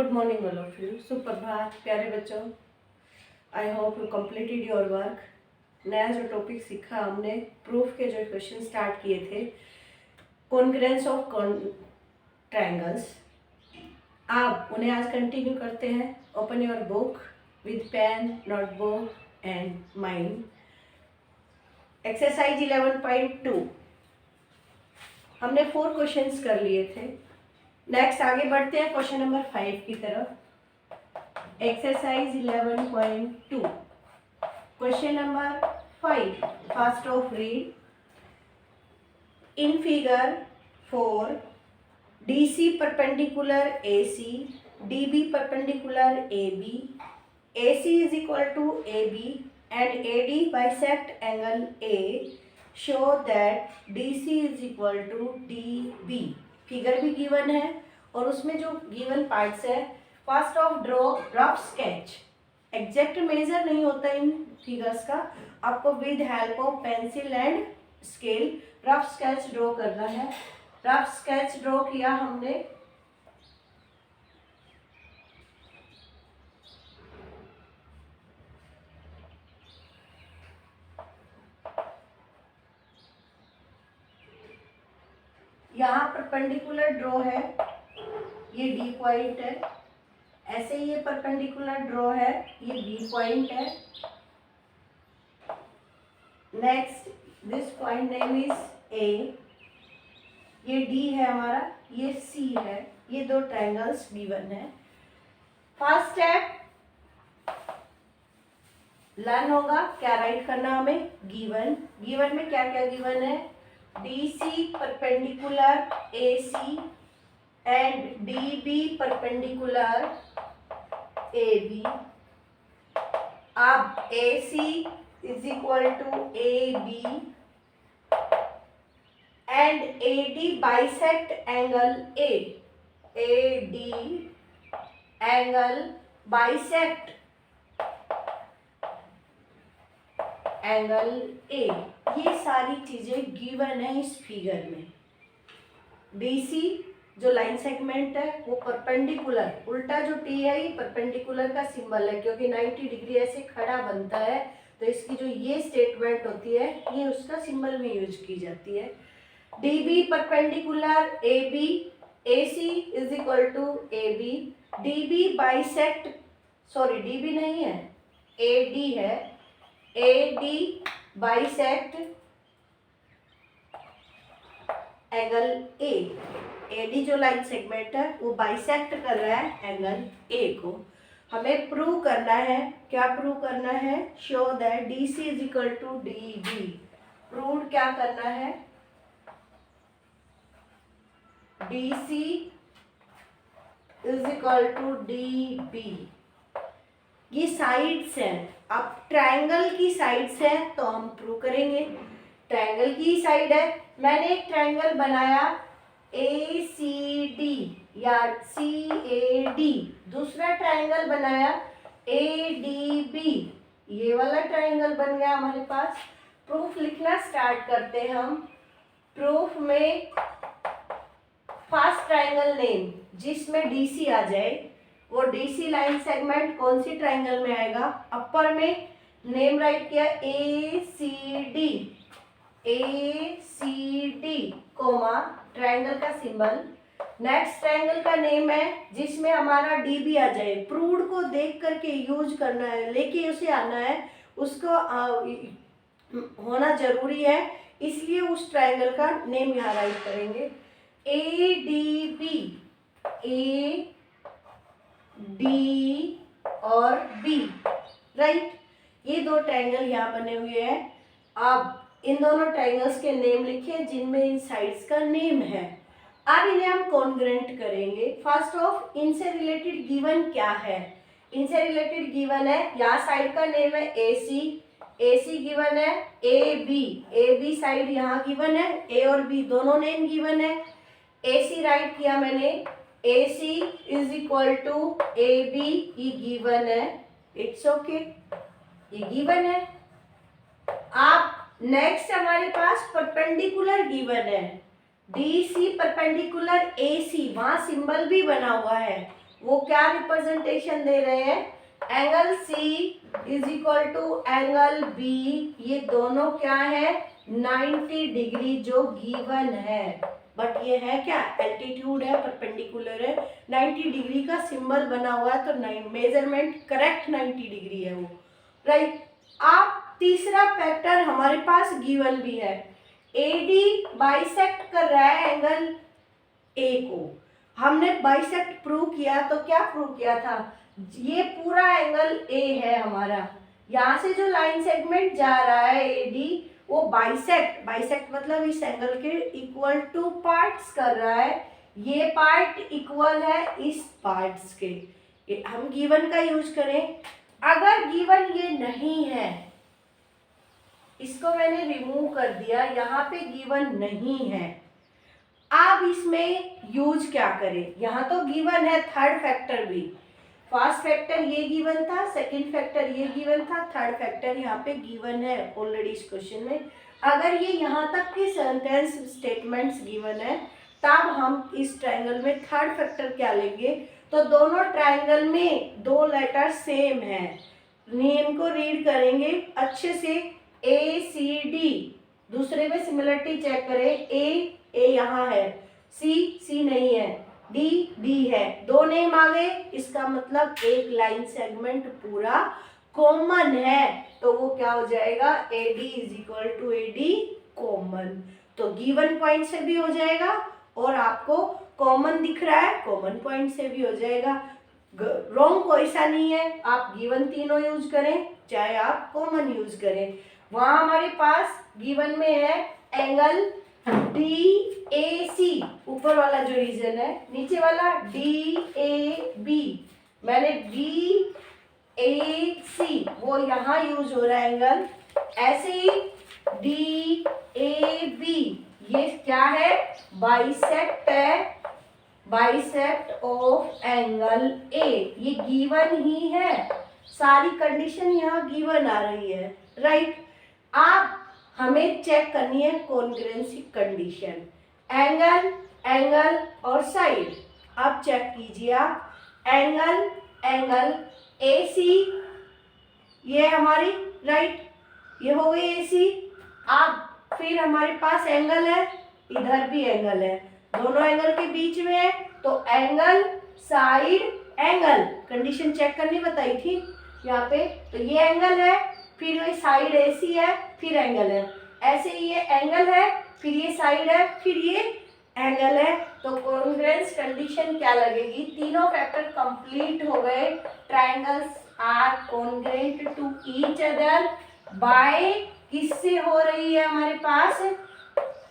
Good morning all of you. सुप्रभात प्यारे बच्चों। I hope you completed your work. नया जो टॉपिक सीखा हमने, प्रूफ के जो क्वेश्चन स्टार्ट किए थे, कॉन्ग्रुएंस ऑफ ट्रायंगल्स, आप उन्हें आज कंटिन्यू करते हैं। Open your book with pen, notebook and mind. Exercise 11.2 हमने 4 क्वेश्चंस कर लिए थे। नेक्स्ट आगे बढ़ते हैं क्वेश्चन नंबर 5 की तरफ। Exercise 11.2 question number 5 first of read. In figure 4 DC perpendicular AC, DB perpendicular AB, AC is equal to AB and AD bisect angle A, show that DC is equal to DB। Figure भी given है और उसमें जो given parts है, first of draw rough sketch. Exact measure नहीं होता इन figures का, आपको with help of pencil and scale rough sketch draw करना है। रफ स्केच ड्रॉ किया हमने। यहाँ परपेंडिकुलर ड्रॉ है, ये डी पॉइंट है। ऐसे ये परपेंडिकुलर ड्रॉ है, ये बी पॉइंट है। Next this point name is a, ये डी है हमारा, ये सी है। ये दो ट्रायंगल्स गिवन है। फर्स्ट स्टेप लर्न होगा, क्या राइट करना हमें, गिवन। गिवन में क्या क्या गिवन है, DC perpendicular AC and DB perpendicular AB। अब AC is equal to AB and AD bisect angle A। AD angle bisect angle A. ये सारी चीजें गिवन है इस फिगर में। डीसी जो लाइन सेगमेंट है वो परपेंडिकुलर, उल्टा जो टी है ये परपेंडिकुलर का सिंबल है, क्योंकि 90 डिग्री ऐसे खड़ा बनता है, तो इसकी जो ये स्टेटमेंट होती है ये उसका सिंबल में यूज की जाती है। DB perpendicular AB, AC is equal to AB. DB bisect, sorry DB नहीं है, एडी है। AD bisect angle A। AD जो लाइन सेगमेंट है वो बाइसेक्ट कर रहा है एंगल A को। हमें प्रूव करना है, क्या प्रूव करना है, show that DC is equal to DB। Prove क्या करना है, DC is equal to DB। ये साइड्स हैं, अब ट्रायंगल की साइड्स है तो हम प्रूव करेंगे। ट्रायंगल की साइड है, मैंने एक ट्रायंगल बनाया ACD या CAD, दूसरा ट्रायंगल बनाया ADB, ये वाला ट्रायंगल बन गया हमारे पास। प्रूफ लिखना स्टार्ट करते हैं हम। प्रूफ में फर्स्ट ट्रायंगल नेम जिसमें DC आ जाए, वो DC लाइन सेगमेंट कौन सी ट्रायंगल में आएगा, अपर में नेम राइट किया ACD, ACD कोमा ट्रायंगल का सिंबल। नेक्स्ट ट्रायंगल का नेम है जिसमें हमारा DB आ जाए। प्रूव्ड को देख करके यूज करना है, लेके उसे आना है, उसको होना जरूरी है, इसलिए उस ट्रायंगल का नेम यहाँ राइट करेंगे ADB। डी और बी, राइट। ये दो ट्रायंगल यहाँ बने हुए हैं। अब इन दोनों ट्रायंगल्स के नेम लिखिए जिनमें इन साइड्स का नेम है। अब इन्हें हम कॉन्ग्रुएंट करेंगे। फर्स्ट ऑफ इनसे रिलेटेड गिवन क्या है, इनसे रिलेटेड गिवन है, यहाँ साइड का नेम है AC, AC गिवन है AB, AB साइड यहाँ गिवन है, A और B दोनों नेम गिवन है। AC राइट किया मैंने, AC is equal to AB, ये गिवन है, इट्स ओके, ये गिवन है। आप नेक्स्ट हमारे पास परपेंडिकुलर गिवन है, DC परपेंडिकुलर AC, वहां सिंबल भी बना हुआ है, वो क्या रिप्रेजेंटेशन दे रहे हैं, angle C is equal to angle B, ये दोनों क्या है 90 डिग्री जो गिवन है, बट ये है क्या एल्टीट्यूड है, परपेंडिकुलर है, 90 डिग्री का सिंबल बना हुआ है, तो मेजरमेंट करेक्ट 90 डिग्री है वो, राइट। आप तीसरा फैक्टर हमारे पास गिवन भी है, AD बाइसेक्ट कर रहा है एंगल A को, हमने बाइसेक्ट प्रूव किया, तो क्या प्रूव किया था, ये पूरा एंगल A है हमारा, यहाँ से जो लाइन सेगमेंट जा रहा है AD वो बाइसेक्ट मतलब इस एंगल के इक्वल टू पार्ट्स कर रहा है, ये पार्ट इक्वल है इस पार्ट्स के, हम गिवन का यूज करें। अगर गिवन ये नहीं है, इसको मैंने रिमूव कर दिया, यहाँ पे गिवन नहीं है, आप इसमें यूज क्या करें, यहाँ तो गिवन है थर्ड फैक्टर भी, फर्स्ट फैक्टर ये गिवन था, सेकंड फैक्टर ये गिवन था, थर्ड फैक्टर यहाँ पे गिवन है ऑलरेडी इस क्वेश्चन में। अगर ये यहाँ तक की सेंटेंस स्टेटमेंट्स गिवन है, तब हम इस ट्रायंगल में थर्ड फैक्टर क्या लेंगे, तो दोनों ट्रायंगल में दो लेटर सेम है, नेम को रीड करेंगे अच्छे से, ACD, दूसरे में सिमिलरिटी चेक करें, A यहाँ है, C नहीं है, D है, दो नेम आ गए, इसका मतलब एक लाइन सेगमेंट पूरा कॉमन है, तो वो क्या हो जाएगा AD is equal to AD common, तो गिवन पॉइंट से भी हो जाएगा और आपको कॉमन दिख रहा है कॉमन पॉइंट से भी हो जाएगा, रॉन्ग कोई सा नहीं है, आप गिवन तीनों यूज करें चाहे आप कॉमन यूज करें। वहां हमारे पास गिवन में है एंगल DAC, ऊपर वाला जो रीजन है, नीचे वाला DAB, मैंने DAC वो यहाँ यूज हो रहा है एंगल, ऐसे ही DAB ये क्या है बाइसेक्ट है, बाइसेक्ट ऑफ एंगल A, ये गिवन ही है, सारी कंडीशन यहाँ गिवन आ रही है, राइट। आप हमें चेक करनी है कॉन्ग्रुएंसी कंडीशन, एंगल और साइड, आप चेक कीजिए, आप एंगल AC ये हमारी राइट, ये हो गई AC, आप फिर हमारे पास एंगल है, इधर भी एंगल है, दोनों एंगल के बीच में है, तो angle side angle, condition check करनी बताई थी यहाँ पे, तो ये एंगल है, फिर ये साइड AC है, फिर एंगल है, ऐसे ही ये एंगल है, फिर ये साइड है, फिर ये एंगल है, तो कॉन्ग्रुएंस कंडीशन क्या लगेगी, तीनों फैक्टर कंप्लीट हो गए, triangles are congruent to each other by, किससे हो रही है हमारे पास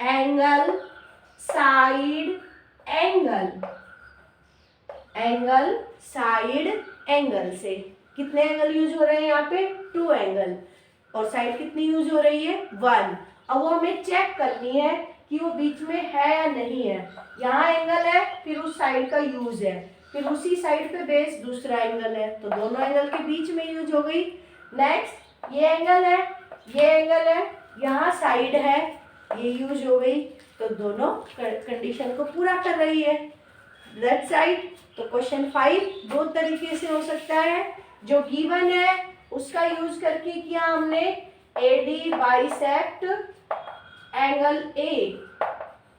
एंगल साइड एंगल से, कितने एंगल यूज हो रहे हैं यहाँ पे 2 एंगल, और साइड कितनी यूज हो रही है 1, अब वो हमें चेक करनी है कि वो बीच में है या नहीं है, यहाँ एंगल है फिर उस साइड का यूज है, फिर उसी साइड पे बेस दूसरा एंगल है, तो दोनों एंगल के बीच में यूज हो गई। नेक्स्ट ये एंगल है, ये एंगल है, यहाँ साइड है, ये यूज हो गई, तो दोनों कंडीशन को पूरा कर रही है, दैट साइड। तो क्वेश्चन 5 दो तरीके से हो सकता है, जो गिवन है उसका यूज करके किया हमने AD बाइसेक्ट एंगल A,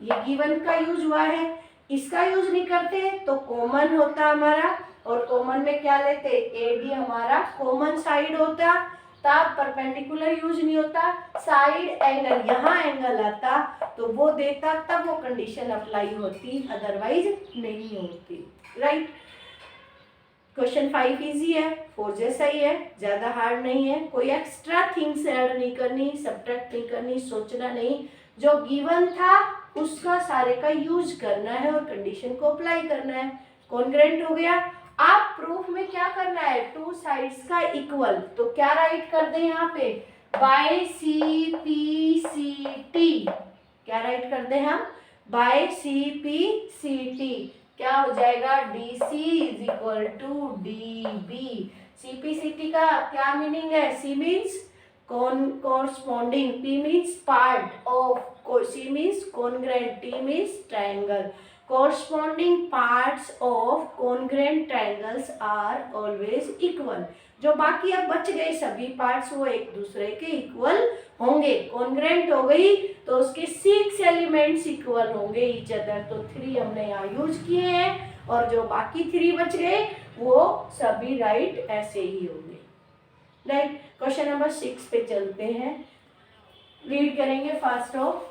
ये गिवन का यूज हुआ है, इसका यूज नहीं करते तो कॉमन होता हमारा, और कॉमन में क्या लेते AD हमारा कॉमन साइड होता, तब परपेंडिकुलर यूज नहीं होता, साइड एंगल यहाँ एंगल आता तो वो देता, तब वो कंडीशन अप्लाई होती, अदरवाइज नहीं होती, राइट। क्वेश्चन 5 इजी है, 4 जैसा ही है, ज्यादा हार्ड नहीं है, कोई एक्स्ट्रा थिंग्स ऐड नहीं करनी, सब्ट्रैक्ट नहीं करनी, सोचना नहीं, जो गिवन था उसका सारे का यूज करना है और कंडीशन को अप्लाई करना है, कॉन्ग्रुएंट हो गया। आप प्रूफ में क्या करना है, 2 साइड्स का इक्वल, तो क्या राइट कर दें यहाँ पे बाय CPCT, क्या राइट कर दें हम बाय CPCT, क्या हो जाएगा DC is equal to DB, CPCT का क्या मीनिंग है, C means corresponding, P means part of, C means congruent, T means triangle, corresponding parts of congruent triangles are always equal। जो बाकी अब बच गए सभी पार्ट्स वो एक दूसरे के इक्वल होंगे। कॉन्ग्रेंट हो गई तो उसके 6 एलिमेंट्स इक्वल होंगे ईच अदर, तो 3 हमने यहाँ यूज किए हैं और जो बाकी 3 बच गए वो सभी राइट ऐसे ही होंगे। राइट, क्वेश्चन नंबर 6 पे चलते हैं, रीड करेंगे फास्ट ऑफ।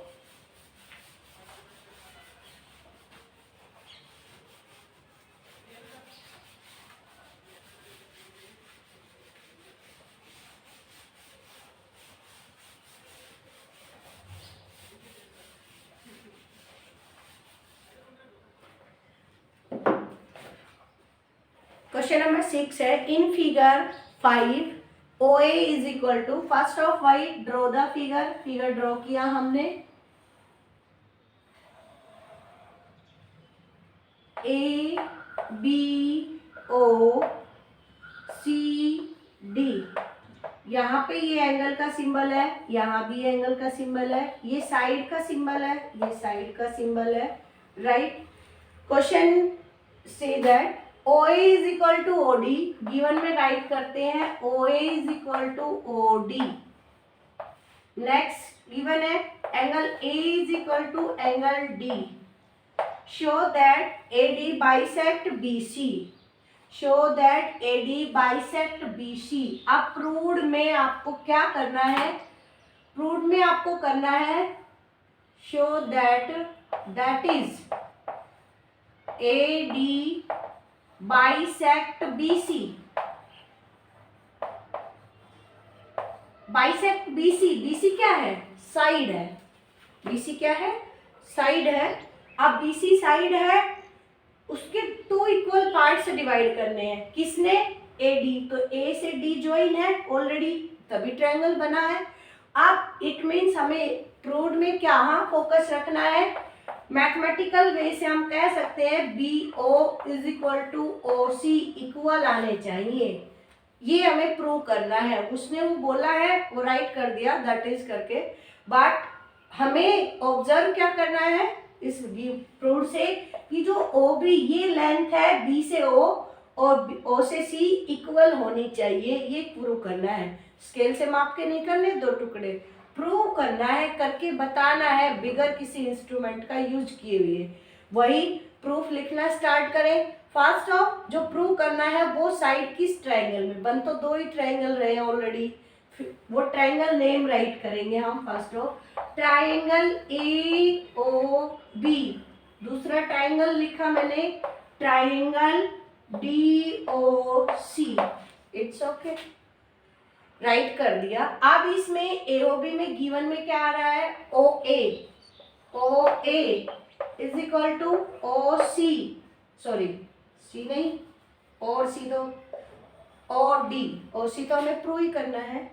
क्वेश्चन नंबर 6 है, in figure 5 OA is equal to, first of why draw the figure. Figure draw किया हमने, ABOCD, यहाँ पे ये एंगल का सिंबल है, यहाँ भी एंगल का सिंबल है, ये साइड का सिंबल है, ये साइड का सिंबल है। राइट, क्वेश्चन से that OA is equal to OD, given में राइट करते हैं OA is equal to OD। Next given है angle A is equal to angle D। Show that AD bisect BC, show that AD bisect BC। अब proved में आपको क्या करना है, प्रूव्ड में आपको करना है show that is AD bisect BC, bisect BC। BC क्या है, साइड है। BC क्या है, साइड है। अब BC साइड है, उसके 2 इक्वल पार्ट से डिवाइड करने हैं। किसने, AD, तो A से D ज्वाइन है ऑलरेडी, तभी ट्रायंगल बना है। अब इट मीन्स हमें प्रूव्ड में क्या फोकस रखना है, मैथमेटिकल वे से हम कह सकते हैं BO is equal to OC equal आने चाहिए, ये हमें प्रूव करना है। उसने वो बोला है, वो राइट कर दिया दैट इज करके, बट हमें ऑब्जर्व क्या करना है इस प्रूव से कि जो OB ये लेंथ है B से O और O से C इक्वल होनी चाहिए, ये प्रूव करना है। स्केल से माप के नहीं करने 2 टुकड़े, प्रूव करना है, करके बताना है बिगर किसी इंस्ट्रूमेंट का यूज किए हुए। वही प्रूफ लिखना स्टार्ट करें। फर्स्ट ऑफ जो प्रूव करना है वो साइड किस ट्रायंगल में, बन तो 2 ही ट्रायंगल रहे हैं ऑलरेडी, वो ट्रायंगल नेम राइट करेंगे हम। फर्स्ट ऑफ ट्रायंगल AOB, दूसरा ट्रायंगल लिखा मैंने triangle DOC, it's okay, right कर दिया। अब इसमें AOB में गिवन में क्या आ रहा है, OA is equal to OC, sorry C नहीं, और C तो OD, OC तो हमें प्रूव ही करना है।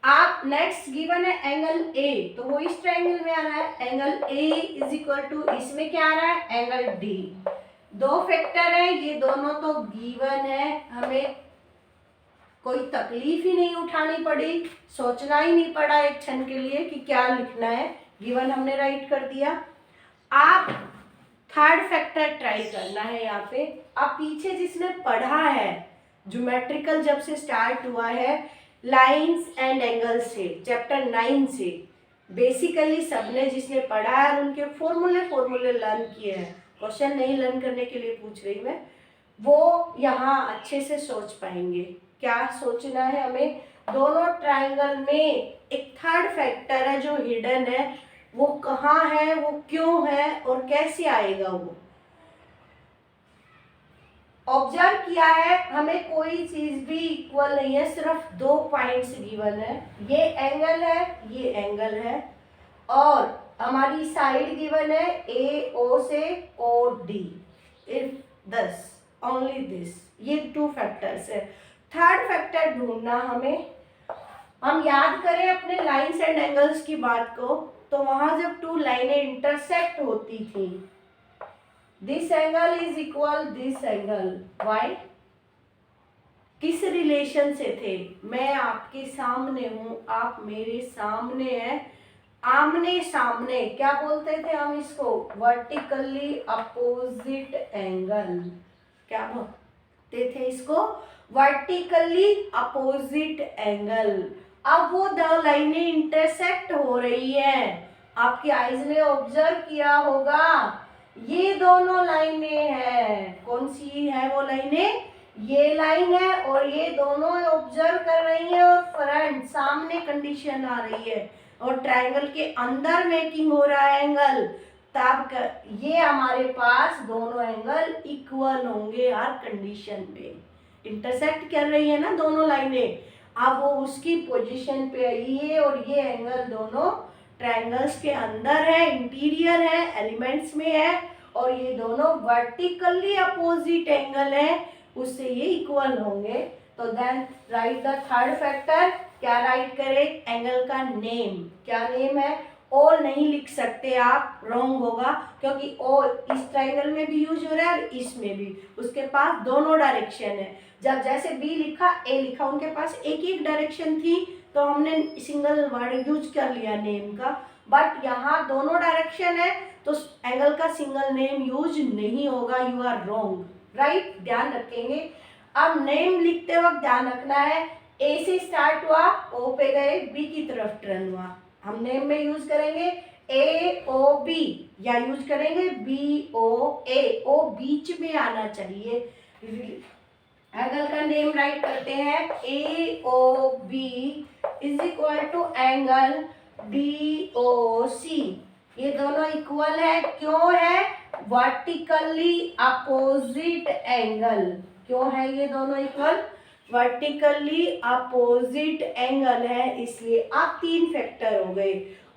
आप नेक्स्ट गिवन है एंगल A, तो वो इस ट्रायंगल में आ रहा है, angle A is equal to, इसमें क्या आ रहा है, एंगल D। 2 फैक्टर है, ये दोनों तो गिवन है, हमें कोई तकलीफ ही नहीं उठानी पड़ी, सोचना ही नहीं पड़ा एक क्षण के लिए कि क्या लिखना है, गिवन हमने राइट कर दिया। आप थर्ड फैक्टर ट्राई करना है यहाँ पे। अब पीछे जिसने पढ़ा है, ज्योमेट्रिकल जब से स्टार्ट हुआ है लाइंस एंड एंगल्स से, चैप्टर 9 से बेसिकली सबने जिसने पढ़ा है उनके फॉर्मूले लर्न किए हैं, क्वेश्चन नहीं लर्न करने के लिए पूछ रही मैं, वो यहाँ अच्छे से सोच पाएंगे। क्या सोचना है हमें, दोनों ट्रायंगल में एक थर्ड फैक्टर है जो हिडन है, वो कहाँ है, वो क्यों है और कैसे आएगा। वो ऑब्जर्व किया है, हमें कोई चीज भी इक्वल नहीं है, सिर्फ 2 पॉइंट्स गिवन है, ये एंगल है, ये एंगल है, और हमारी साइड गिवन है AO से OD, if this only this, ये 2 फैक्टर्स है। थर्ड फैक्टर ढूंढना हमें, हम याद करें अपने लाइंस एंड एंगल्स की बात को, तो वहां जब 2 लाइनें इंटरसेक्ट होती थी, this angle is equal this angle, why, किस रिलेशन से थे, मैं आपके सामने हूं, आप मेरे सामने हैं, आमने सामने, क्या बोलते थे हम इसको, वर्टिकली अपोजिट एंगल, क्या बोलते थे इसको, वर्टिकली अपोजिट एंगल। अब वो दो लाइनें इंटरसेक्ट हो रही है, आपकी आईज ने ऑब्जर्व किया होगा, ये दोनों लाइनें हैं, कौन सी है वो लाइनें, ये लाइन है और ये दोनों ऑब्जर्व कर रही है और फ्रंट सामने कंडीशन आ रही है और ट्रायंगल के अंदर मेकिंग हो रहा है एंगल, तब ये हमारे पास दोनों एंगल इक्वल होंगे हर कंडीशन में, इंटरसेक्ट कर रही है ना दोनों लाइनें। अब वो उसकी पोजीशन पे, ये और ये एंगल दोनों ट्रायंगल्स के अंदर है, इंटीरियर है, एलिमेंट्स में है और ये दोनों वर्टिकली अपोजिट एंगल है, उससे ये इक्वल होंगे। तो then write the third factor, क्या राइट करें, एंगल का नेम, क्या नेम है, ऑल नहीं लिख सकते आप, रॉन्ग होगा, क्योंकि ऑल इस ट्रायंगल में भी यूज हो रहा है और इसमें भी, उसके पास दोनों डायरेक्शन है। जब जैसे बी लिखा ए लिखा, उनके पास एक ही डायरेक्शन थी तो हमने सिंगल वर्ड यूज कर लिया नेम का, बट यहाँ दोनों डायरेक्शन है तो एंगल का सिंगल नेम यूज नहीं होगा, यू आर रॉन्ग, राइट, ध्यान रखेंगे। अब नेम लिखते वक्त ध्यान रखना है, ए से स्टार्ट हुआ, ओ पे गए, बी की तरफ टर्न हुआ, हम नेम में यूज करेंगे ए ओ बी या यूज करेंगे बी ओ ए, ओ बीच में आना चाहिए। एंगल का नेम राइट करते हैं, A O B is equal to angle D O C, ये दोनों इक्वल है, क्यों है, वर्टिकली अपोजिट एंगल, क्यों है ये दोनों इक्वल, वर्टिकली अपोजिट एंगल है, इसलिए आप तीन फैक्टर हो गए।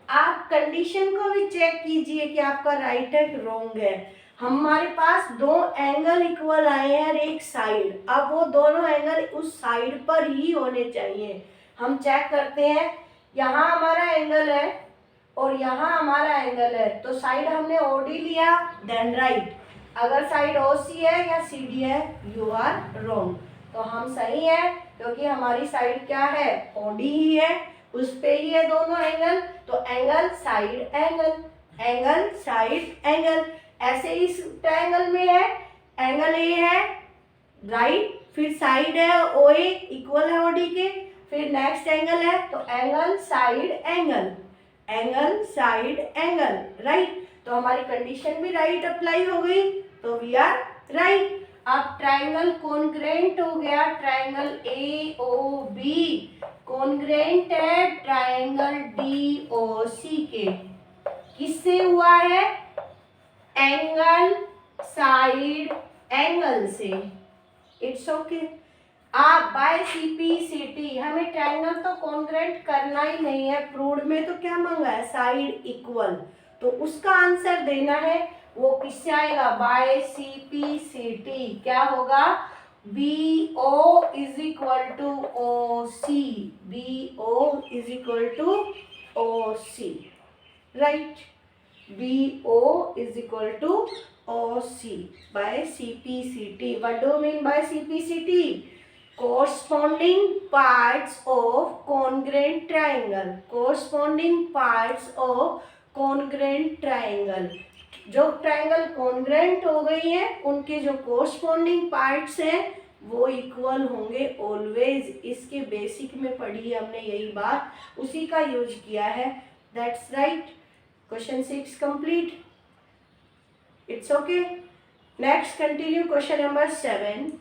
आप कंडीशन को भी चेक कीजिए कि आपका राइट है कि रॉन्ग है। हमारे पास दो एंगल इक्वल आए हैं एक साइड, अब वो दोनों एंगल उस साइड पर ही होने चाहिए। हम चेक करते हैं, यहाँ हमारा एंगल है और यहाँ हमारा एंगल है, तो साइड हमने ओडी लिया, देन राइट। अगर साइड ओसी है या सीडी है, यू आर रॉन्ग। तो हम सही है क्योंकि हमारी साइड क्या है, ओडी ही है, उस पे ही है दोनों एंगल, तो angle side angle, angle side angle. ऐसे इस ट्रायंगल में है, एंगल ए है राइट, फिर साइड है ओ ए इक्वल है ओडी के, फिर नेक्स्ट एंगल है तो angle side angle, angle side angle, right. तो हमारी कंडीशन भी राइट अप्लाई हो गई, तो वी आर राइट। अब ट्रायंगल कॉन्ग्रेंट हो गया, triangle A O B congruent है ट्रायंगल डी ओ सी के, किससे हुआ है, एंगल साइड एंगल से, इट्स ओके। आप बाय सीपीसीटी, हमें ट्रायंगल तो कॉन्ग्रेंट करना ही नहीं है, प्रूव्ड में तो क्या मांगा है, साइड इक्वल, तो उसका आंसर देना है, वो किससे आएगा, बाय सीपीसीटी, क्या होगा, B O is equal to O C, B O is equal to O C, right, B O is equal to O C by CPCT. What do mean by CPCT, corresponding parts of congruent triangle, corresponding parts of congruent triangle, जो triangle congruent हो गई है उनके जो corresponding parts हैं वो equal होंगे always. इसके बेसिक में पढ़ी है हमने यही बात, उसी का यूज किया है, that's right. Question 6 complete, it's okay. Next continue question number 7।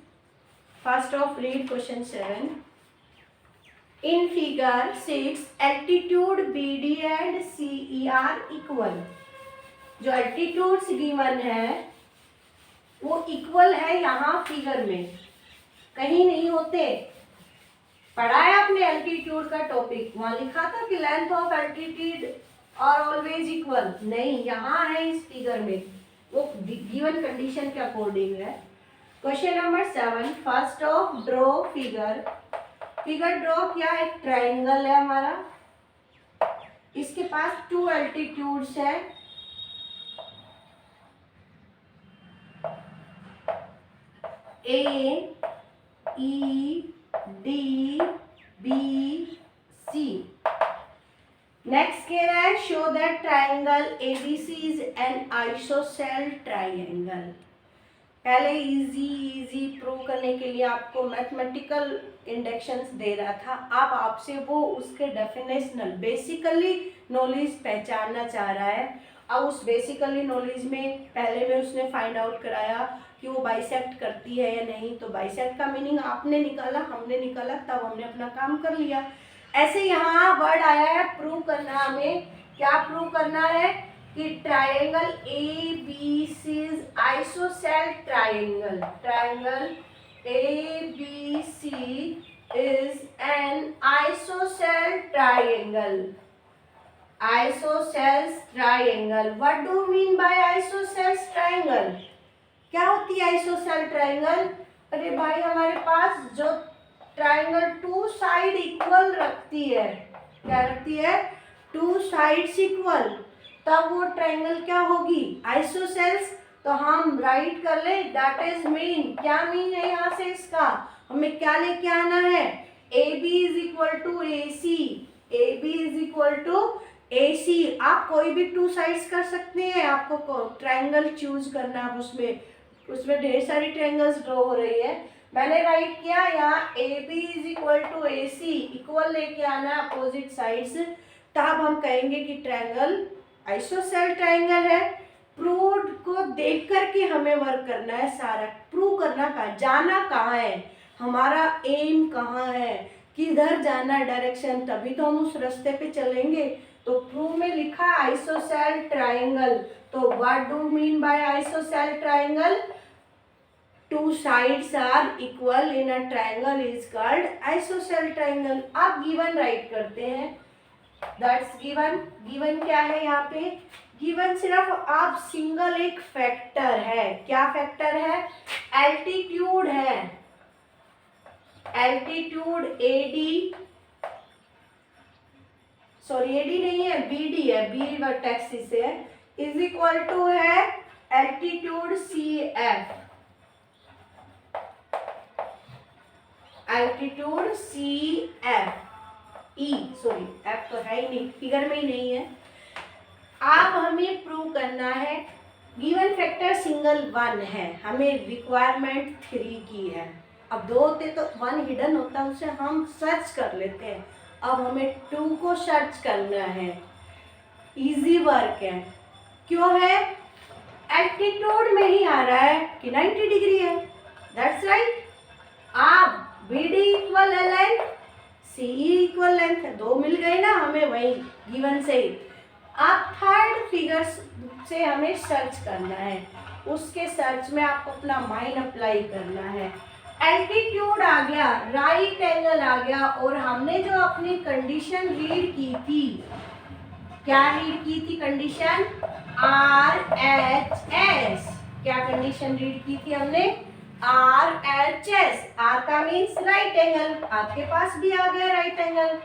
First off, read question 7. In figure 6, altitude BD and CE are equal. जो altitudes given है वो equal है यहाँ फिगर में, कहीं नहीं होते। पढ़ा है आपने altitude का टॉपिक, वहाँ लिखा था कि length of altitude are always equal, नहीं, यहाँ है इस फिगर में, वो given कंडीशन के अकॉर्डिंग है। Question number 7, first of draw figure, figure draw किया, एक ट्रायंगल है हमारा, इसके पास 2 एल्टीट्यूड्स है, A E D B C, next कह रहा है show that triangle ABC is an isosceles triangle. पहले इजी प्रूव करने के लिए आपको मैथमेटिकल इंडेक्शंस दे रहा था, अब आपसे वो उसके डेफिनेशनल बेसिकली नॉलेज पहचानना चाह रहा है। अब उस बेसिकली नॉलेज में पहले में उसने फाइंड आउट कराया कि वो बाइसेक्ट करती है या नहीं, तो बाइसेक्ट का मीनिंग आपने निकाला, हमने निकाला, तब हमने अपना काम कर लिया। ऐसे यहाँ वर्ड आया है प्रूव करना, हमें क्या प्रूव करना है कि triangle A B C is isosceles triangle, triangle A B C is an isosceles triangle, isosceles triangle. What do you mean by isosceles triangle? क्या होती है isosceles triangle? अरे भाई हमारे पास जो ट्राइंगल टू साइड इक्वल रखती है, क्या रखती है? टू साइड्स इक्वल, तब वो ट्राइंगल क्या होगी? आइसोसेल्स। तो हम राइट कर ले दैट इज मीन, क्या मीन है यहाँ से इसका? हमें क्या लेके आना है? A B is equal to A C, A B is equal to AC। आप कोई भी टू साइड्स कर सकते हैं, आपको ट्रायंगल चूज करना है, उसमें ढेर सारी ट्रायंगल्स ड्रॉ हो रही है। मैंने राइट किया यहाँ AB is equal to AC, equal लेके आना अपोजिट साइड्स, तब हम कहेंगे कि ट्रायंगल आइसोसेल ट्रायंगल है। प्रूव को देख करके हमें वर्क करना है, सारा प्रूव करना कहाँ, जाना कहाँ है, हमारा एम कहाँ है, किधर जाना डायरेक्शन, तभी तो हम उस रास्ते पे चलेंगे। तो प्रूव में लिखा आइसोसेल ट्राइंगल, तो what do mean by isosceles triangle? Two sides are equal in a triangle is called isosceles triangle. आप गिवन राइट करते हैं, दैट्स गिवन। गिवन क्या है यहाँ पे? गिवन सिर्फ आप सिंगल एक फैक्टर है, क्या फैक्टर है? एल्टीट्यूड है, एल्टीट्यूड AD, सॉरी एडी नहीं है, BD है, बी वर्टेक्स से है, इज इक्वल टू है altitude CF, altitude CF E, sorry F तो है ही नहीं, फिगर में ही नहीं है। अब हमें प्रूव करना है, गिवन फैक्टर सिंगल 1 है, हमें रिक्वायरमेंट 3 की है। अब 2 होते तो 1 हिडन होता, उसे हम सर्च कर लेते हैं। अब हमें 2 को सर्च करना है, इजी वर्क है। क्यों है? एल्टीट्यूड में ही आ रहा है कि 90 डिग्री है, दैट्स राइट। अब BD equal length, CE equal length, 2 मिल गए ना हमें वही गिवन से ही। अब थर्ड फिगर से हमें सर्च करना है, उसके सर्च में आपको अपना माइंड अप्लाई करना है। एल्टीट्यूड आ गया, राइट एंगल आ गया, और हमने जो अपनी कंडीशन रीड की थी, क्या रीड की थी कंडीशन? RHS। क्या कंडीशन रीड की थी हमने? RHS। R का मीन्स राइट एंगल, आपके पास भी आ गया राइट एंगल।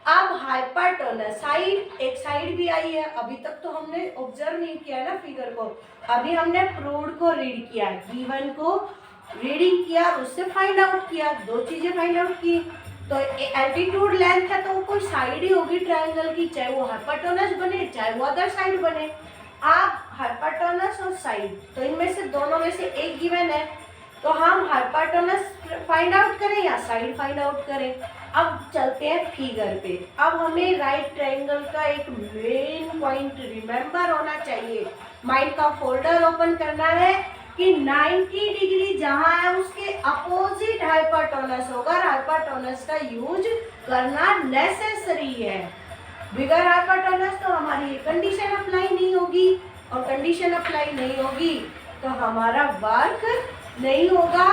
अब हाइपरटोनस, साइड, एक साइड भी आई है, अभी तक तो हमने ऑब्जर्व नहीं किया ना फिगर को, अभी हमने प्रूव्ड को रीड किया, गिवन को रीडिंग किया, उससे फाइंड आउट किया, 2 चीजें फाइंड आउट की। तो एल्टीट्यूड लेंथ है तो वो कोई साइड ही होगी ट्रायंगल की, चाहे वो हाइपरटोनस बने चाहे वो अदर साइड बने। आप हाइपरटोनस और साइड, तो इनमें से दोनों में से एक गिवन है, तो हम हाइपरटोनस फाइंड आउट करें या साइड फाइंड आउट करें। अब चलते हैं फिगर पे। अब हमें राइट ट्रायंगल का एक मेन पॉइंट रिमेंबर होना चाहिए, माइंड का फोल्डर ओपन करना है कि 90 डिग्री जहां है उसके अपोजिट हाइपरटोनस होगा, हाइपरटोनस का यूज करना नेसेसरी है। बिगर हाइपरटोनस तो हमारी ये कंडीशन अप्लाई नहीं होगी, और कंडीशन अप्लाई नहीं होगी तो हमारा वर्क नहीं होगा।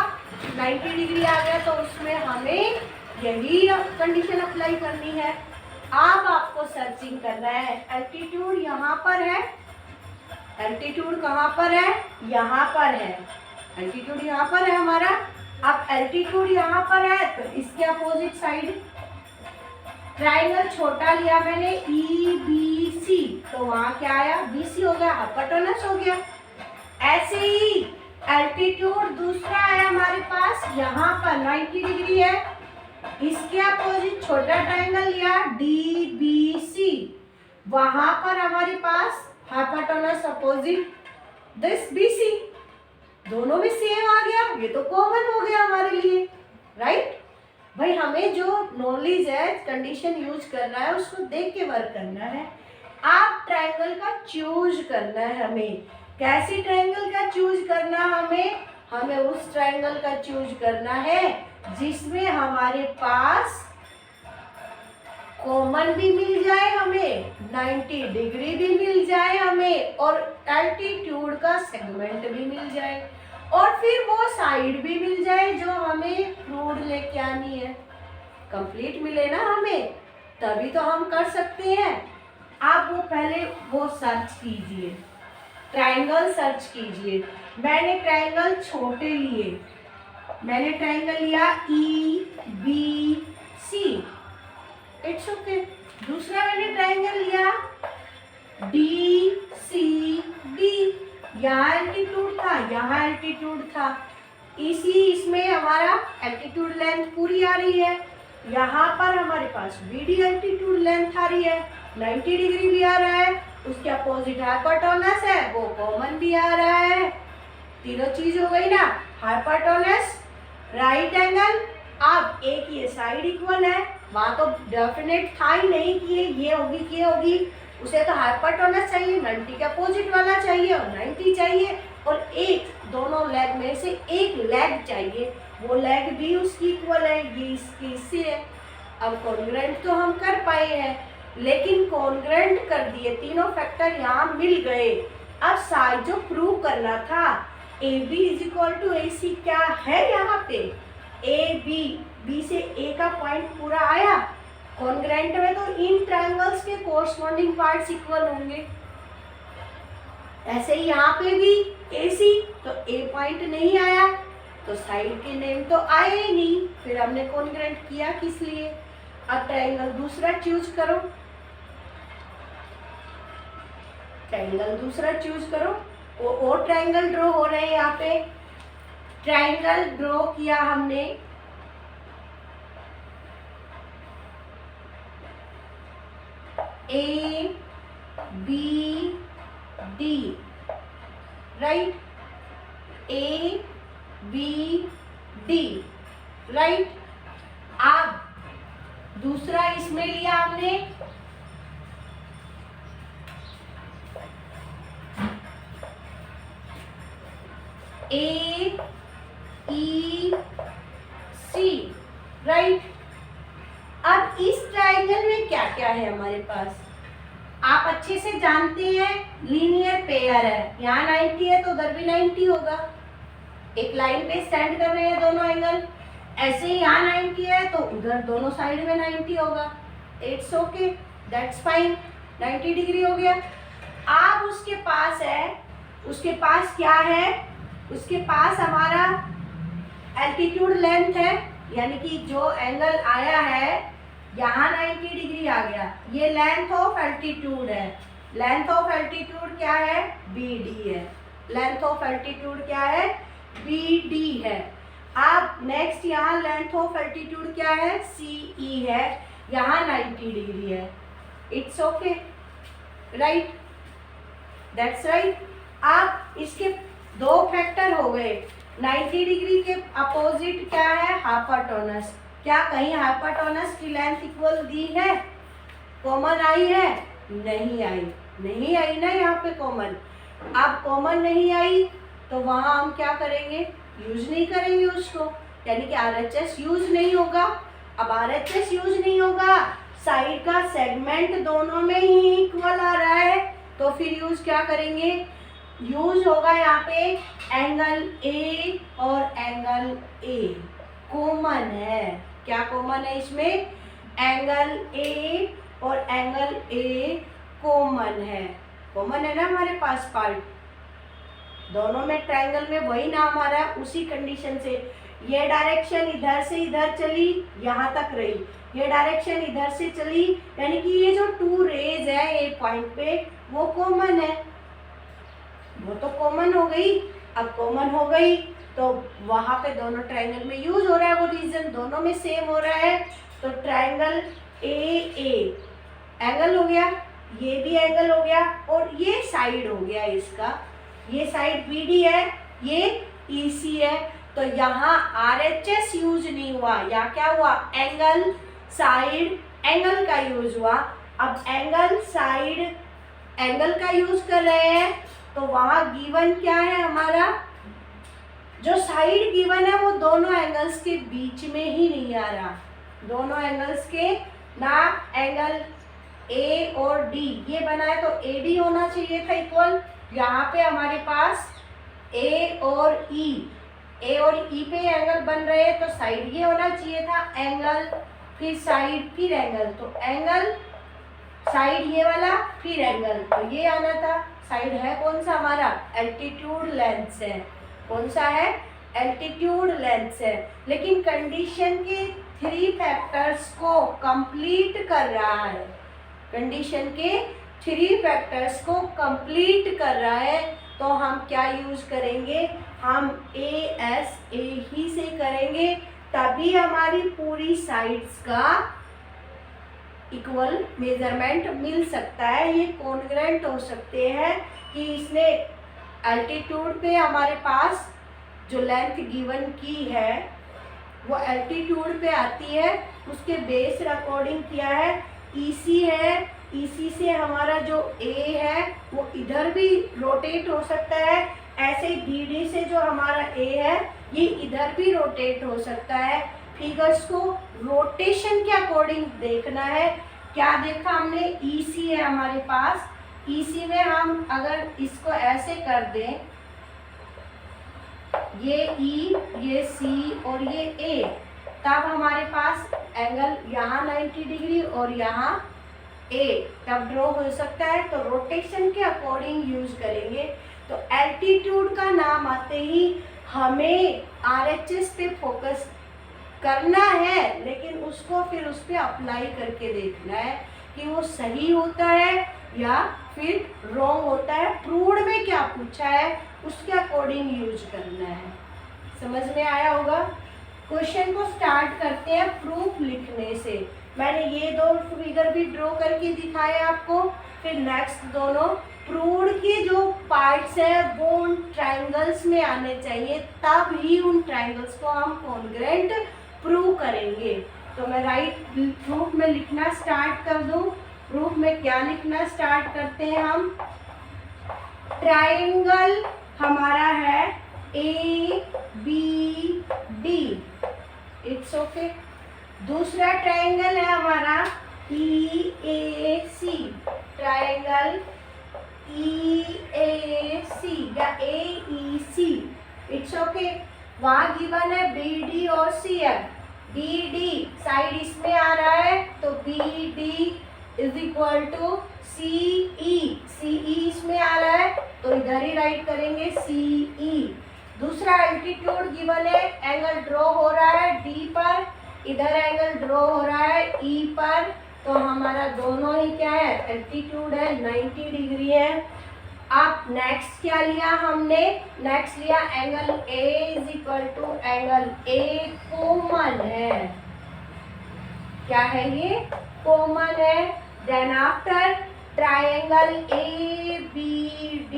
90 डिग्री आ गया तो उसमें हमें यही कंडीशन अप्लाई करनी है। अब आपको सर्चिंग करना है, एल्टीट्यूड यहाँ पर है, एल्टीट्यूड कहाँ पर है? यहाँ पर है, एल्टीट्यूड यहाँ पर है हमारा। अब एल्टीट्यूड यहाँ पर है तो इसके अपोजिट साइड ट्राइंगल छोटा लिया मैंने EBC, तो वहाँ क्या आया? BC हो गया, हाइपरटोनस हो गया। ऐसे ही एल्टीट्यूड दूसरा है हमारे पास, यहाँ पर 90 डिग्री है, इसके अपोजिट छोटा ट्राइंगल लिया DBC, वहां पर हमारे पास हाइपोटेनस अपोजिट दिस BC, दोनों में सेम आ गया, ये तो कॉमन हो गया हमारे लिए, राइट। भाई हमें जो नॉलेज है, कंडीशन यूज करना है, उसको देख के वर्क करना है। आप ट्रायंगल का चूज करना है हमें। कैसी ट्रायंगल का चूज करना हमें उस ट्रायंगल का चूज करना है जिसमें हमारे पास कॉमन भी मिल जाए, हमें 90 डिग्री भी मिल जाए हमें, और एल्टीट्यूड का सेगमेंट भी मिल जाए, और फिर वो साइड भी मिल जाए जो हमें प्रूव लेके आनी है। कंप्लीट मिले ना हमें, तभी तो हम कर सकते हैं। आप वो पहले वो सर्च कीजिए, ट्रायंगल सर्च कीजिए। मैंने ट्रायंगल छोटे लिए, मैंने ट्रायंगल लिया EBC, इट्स ओके। दूसरा मैंने ट्रायंगल लिया DCB, यहाँ एल्टीट्यूड था, यहाँ एल्टीट्यूड था, इसमें हमारा एल्टीट्यूड लेंथ पूरी आ रही है। यहाँ पर हमारे पास BD एल्टीट्यूड लेंथ आ रही है, 90 डिग्री भी आ रहा है, उसके अपोजिट हाइपोटेनस है, वो कॉमन भी आ रहा है। तीनों चीज हो गई ना, हाइपोटेनस, राइट एंगल। अब एक ये साइड इक्वल है, वहां तो डेफिनेट था ही नहीं कि ये होगी, उसे तो हाइपोटेनस चाहिए, 90 के अपोजिट वाला चाहिए और 90 चाहिए, और एक दोनों लेग में से एक लेग चाहिए, वो लेग भी उसकी इक्वल है, ये इसकी इससे है। अब कॉन्ग्रुएंट तो हम कर पाए हैं, लेकिन कॉन्ग्रुएंट कर दिए, तीनों फैक्टर यहाँ मिल गए। अब साइड जो प्रूव करना था, AB = AC क्या है यहाँ पे, B से A का पॉइंट पूरा आया। कॉन्ग्रुएंट में तो इन ट्रायंगल्स के कोरस्पॉन्डिंग पार्ट्स इक्वल होंगे, ऐसे ही यहाँ पे भी AC, तो A पॉइंट नहीं आया तो साइड के नेम तो आए ही नहीं, फिर हमने कॉन्ग्रुएंट किया किस लिए। अब ट्रायंगल दूसरा चूज करो, ट्रायंगल दूसरा चूज करो। और ट्रायंगल ड्रॉ हो रहे हैं यहाँ पे। ट्रायंगल ड्रॉ किया हमने ABD, राइट, ABD, राइट। अब दूसरा इसमें लिया हमने AEC, राइट। अब इस ट्रायंगल में क्या क्या है हमारे पास, आप अच्छे से जानते हैं, लीनियर पेयर है, यहाँ 90 है तो उधर भी 90 होगा, एक लाइन पे स्टैंड कर रहे हैं दोनों एंगल, ऐसे ही यहाँ 90 है तो उधर दोनों साइड में 90 होगा, it's okay, that's fine, 90 degree हो गया। अब उसके पास है, उसके पास क्या है, उसके पास हमारा एल्टीट्यूड लेंथ है, यानी कि जो एंगल आया है यहाँ 90 डिग्री आ गया, ये लेंथ ऑफ एल्टीट्यूड है। लेंथ ऑफ एल्टीट्यूड क्या है, BD है, लेंथ ऑफ एल्टीट्यूड क्या है, BD है। अब नेक्स्ट यहाँ लेंथ ऑफ एल्टीट्यूड क्या है, CE है, यहाँ 90 डिग्री है, it's okay, right, that's right. अब इसके दो फैक्टर हो गए, 90 डिग्री के अपोजिट क्या है, हाइपोटेनस। क्या कहीं हाइपोटेनस की लेंथ इक्वल दी है, कॉमन आई है, नहीं आई, नहीं आई ना यहाँ पे कॉमन। अब कॉमन नहीं आई तो वहाँ हम क्या करेंगे, यूज नहीं करेंगे उसको, यानी कि RHS यूज नहीं होगा। अब RHS यूज नहीं होगा, साइड का सेगमेंट दोनों में ही इक्वल आ रहा है, तो फिर यूज क्या करेंगे, यूज होगा यहाँ पे एंगल A और एंगल A, कॉमन है। क्या कॉमन है इसमें, एंगल A और एंगल A कॉमन है, कॉमन है ना हमारे पास पार्ट, दोनों में ट्रायंगल में वही नाम आ रहा है। उसी कंडीशन से ये डायरेक्शन इधर से इधर चली, यहाँ तक रही, ये डायरेक्शन इधर से चली, यानी कि ये जो टू रेज है ए पॉइंट पे वो कॉमन है, वो तो कॉमन हो गई। अब कॉमन हो गई तो वहां पे दोनों ट्रायंगल में यूज हो रहा है, वो रीजन दोनों में सेम हो रहा है, तो ट्रायंगल AA एंगल हो गया, ये भी एंगल हो गया और ये साइड हो गया इसका, ये साइड BD है, ये EC है। तो यहाँ RHS यूज नहीं हुआ, या क्या हुआ, एंगल साइड एंगल का यूज हुआ। अब एंगल साइड एंगल का यूज कर रहे हैं तो वहां गिवन क्या है, हमारा जो साइड गिवन है वो दोनों एंगल्स के बीच में ही नहीं आ रहा, दोनों एंगल्स के ना, एंगल A और D ये बना है तो AD होना चाहिए था इक्वल। यहाँ पे हमारे पास A और E पे एंगल बन रहे हैं तो साइड ये होना चाहिए था, एंगल फिर साइड फिर एंगल, तो एंगल साइड ये वाला फिर एंगल, तो ये आना था। साइड है कौन सा हमारा, एल्टीट्यूड लेंथ है, कौन सा है, एल्टीट्यूड लेंथ है। लेकिन कंडीशन के 3 फैक्टर्स को कंप्लीट कर रहा है, कंडीशन के 3 फैक्टर्स को कंप्लीट कर रहा है, तो हम क्या यूज करेंगे, हम AS A ही से करेंगे, तभी हमारी पूरी साइड्स का इक्वल मेजरमेंट मिल सकता है। ये कॉन्ग्रुएंट हो सकते हैं कि इसने एल्टीट्यूड पे हमारे पास जो लेंथ गिवन की है वो एल्टीट्यूड पे आती है, उसके बेस अकॉर्डिंग किया है। EC है, EC से हमारा जो A है वो इधर भी रोटेट हो सकता है, ऐसे ही BD से जो हमारा A है ये इधर भी रोटेट हो सकता है। फिगर्स को रोटेशन के अकॉर्डिंग देखना है। क्या देखा हमने, EC है हमारे पास, EC में हम अगर इसको ऐसे कर दें, ये E, ये C और ये A, तब हमारे पास एंगल यहाँ 90 डिग्री और यहाँ A तब ड्रॉ हो सकता है। तो रोटेशन के अकॉर्डिंग यूज करेंगे। तो एल्टीट्यूड का नाम आते ही हमें RHS पे फोकस करना है, लेकिन उसको फिर उस पर अप्लाई करके देखना है कि वो सही होता है या फिर रॉन्ग होता है। प्रूव्ड में क्या पूछा है उसके अकॉर्डिंग यूज करना है। समझ में आया होगा। क्वेश्चन को स्टार्ट करते हैं प्रूफ लिखने से। मैंने ये 2 फिगर भी ड्रॉ करके दिखाए आपको, फिर नेक्स्ट दोनों प्रूव्ड के जो पार्ट्स हैं वो उन ट्राइंगल्स में आने चाहिए, तब ही उन ट्राइंगल्स को हम कॉन्ग्रुएंट प्रूव करेंगे। तो मैं राइट प्रूफ में लिखना स्टार्ट कर दूं। प्रूफ में क्या लिखना स्टार्ट करते हैं हम, ट्राइंगल हमारा है ABD, इट्स ओके। दूसरा ट्राइंगल है हमारा EAC, ट्राइंगल EAC या AEC, इट्स ओके। वहां गिवन है BD और CF। BD साइड इसमें आ रहा है तो BD is equal to CE, CE इसमें आ रहा है तो इधर ही राइट करेंगे CE। दूसरा एल्टीट्यूड गिवन है, एंगल ड्रॉ हो रहा है D पर, इधर एंगल ड्रॉ हो रहा है E पर, तो हमारा दोनों ही क्या है, एल्टीट्यूड है 90 डिग्री है। अब नेक्स्ट क्या लिया हमने, नेक्स्ट लिया angle A is equal to angle A common है, क्या है ये, कॉमन है। Then after triangle ABD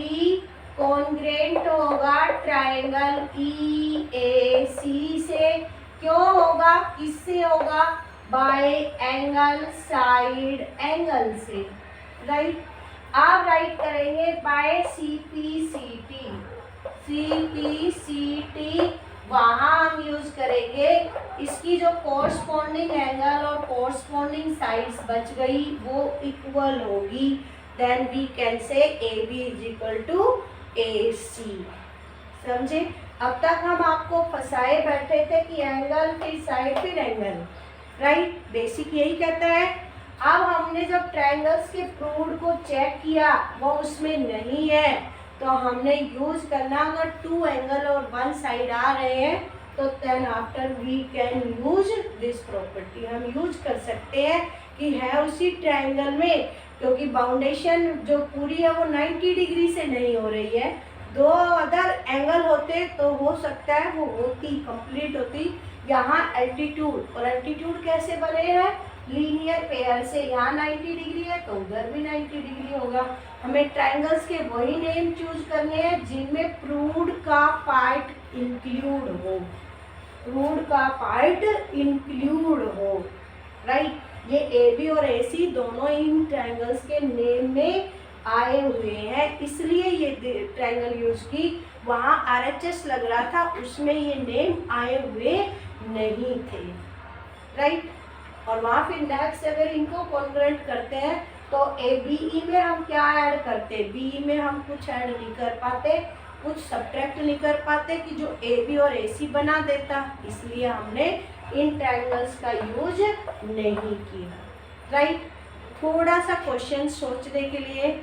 congruent होगा ट्राइंगल EAC से। क्यों होगा, किससे होगा, बाय एंगल साइड एंगल से, राइट। आप राइट करेंगे बाय CPCT, CPCT वहाँ हम यूज करेंगे। इसकी जो कोरस्पॉन्डिंग एंगल और कोरस्पॉन्डिंग साइड्स बच गई वो इक्वल होगी, then we can say AB is equal to AC। समझे। अब तक हम आपको फंसाए बैठे थे कि एंगल फिर साइड फिर एंगल, राइट, बेसिक यही कहता है। अब हमने जब ट्रायंगल्स के प्रूव्ड को चेक किया वो उसमें नहीं है, तो हमने यूज करना, अगर 2 एंगल और 1 साइड आ रहे हैं तो then after we can use this property. हम यूज कर सकते हैं कि है उसी ट्रायंगल में, क्योंकि बाउंडेशन जो पूरी है वो 90 डिग्री से नहीं हो रही है। 2 अदर एंगल होते तो हो सकता है वो होती, कंप्लीट होती। यहाँ एल्टीट्यूड, और एल्टीट्यूड कैसे बने हैं, लीनियर पेयर से यहाँ 90 डिग्री है तो उधर भी 90 डिग्री होगा। हमें ट्रायंगल्स के वही नेम चूज करने हैं जिनमें प्रूव्ड का पार्ट इंक्लूड हो, प्रूव्ड का पार्ट इंक्लूड हो, राइट। ये ए बी और ए सी दोनों इन ट्रायंगल्स के नेम में आए हुए हैं, इसलिए ये ट्रायंगल यूज की। वहाँ RHS लग रहा था, उसमें ये नेम आए हुए नहीं थे, राइट। और वहाँ फिर नेक्स्ट अगर इनको कॉन्ग्रुएंट करते हैं तो ABE में हम क्या ऐड करते, BE में हम कुछ ऐड नहीं कर पाते, कुछ सब्ट्रैक्ट नहीं कर पाते कि जो AB और AC बना देता, इसलिए हमने इन ट्रायंगल्स का यूज नहीं किया, राइट। थोड़ा सा क्वेश्चन सोचने के लिए,